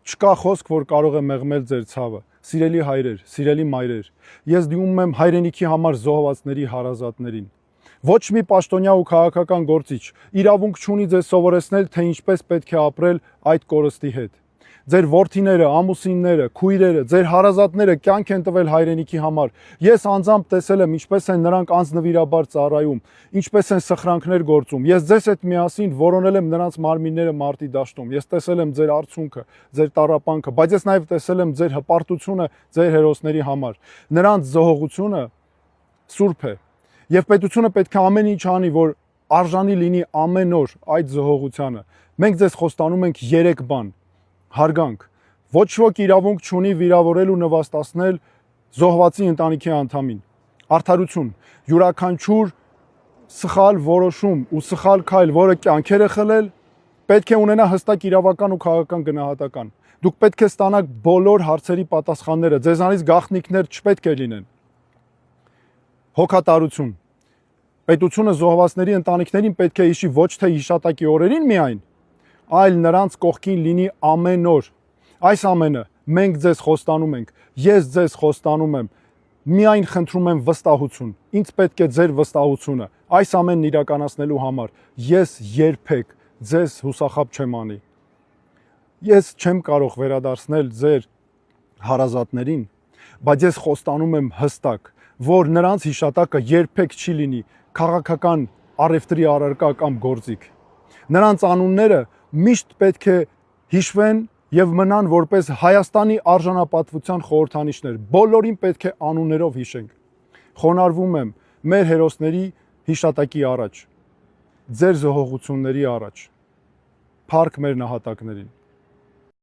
Չկա խոսք, որ կարող է մեղմել ձեր ցավը։ Սիրելի հայրեր, սիրելի մայրեր, ես դիմում եմ հայրենիքի համար զոհվածների հարազատներին։ Ոչ մի պաշտոնյա ու քաղաքական գործիչ իրավունք չունի ձեզ սովորեցնել, թե ինչպես պետք է ապրել այդ կորստի հետ։ Ձեր որդիները, ամուսինները, քույրերը, ձեր հարազատները կյանք են տվել հայրենիքի համար։ Ես անձամբ տեսել եմ, ինչպես են նրանք անձնվիրաբար ծառայում, ինչպես են սխրանքներ գործում։ Ես ձեզ հետ միասին որոնել եմ նրանց մարմինները մարտի դաշտում։ Ես տեսել եմ ձեր արցունքը, ձեր տառապանքը, բայց ես նաև տեսել եմ ձեր հպարտությունը ձեր հերոսների համար։ Նրանց զոհողությունը սուրբ է։ Եվ պետությունը պետք է ամեն ինչ անի, որ արժանի լինի ամեն օր այդ զոհողությանը։ Մենք ձեզ խոստանում ենք 3 բան. հարգանք, ոչ ոք իրավունք չունի վիրավորել ու նվաստացնել զոհվածի ընտանիքի անդամին, արդարություն, յուրաքանչյուր սխալ որոշում ու սխալ քայլ, որը կյանքեր է խլել, պետք է ունենա հստակ իրավական ու քաղաքական գնահատական։ Դուք պետք է ստանաք բոլոր հարցերի պատասխանները, ձեզանից գաղտնիքներ չպետք է լինեն։ Հոգատարություն։ Պետությունը զոհվածների ընտանիքներին պետք է հիշի ոչ թե հիշատակի օրերին միայն, այլ նրանց կողքին լինի ամեն օր։ Այս ամենը մենք ձեզ խոստանում ենք, ես ձեզ խոստանում եմ, միայն խնդրում եմ վստահություն, ինձ պետք է ձեր վստահությունը, այս ամենն իրականացնելու համար, ես երբեք ձեզ հուսախաբ չեմ անի։ Ես չեմ կարող վերադարձնել ձեր հարազատներին, բայց ես խոստանում եմ հստակ, որ նրանց հիշատակը երբեք չի լինի քաղաքական առևտրի առարկա կամ գործիք։ Նրանց անունները միշտ պետք է հիշվեն եւ մնան որպես Հայաստանի արժանապատվության խորհրդանիշներ։ Բոլորին պետք է անուններով հիշենք։ Խոնարհվում եմ մեր հերոսների հիշատակի առաջ, ձեր զոհողությունների առաջ։ Փառք մեր նահատակներին։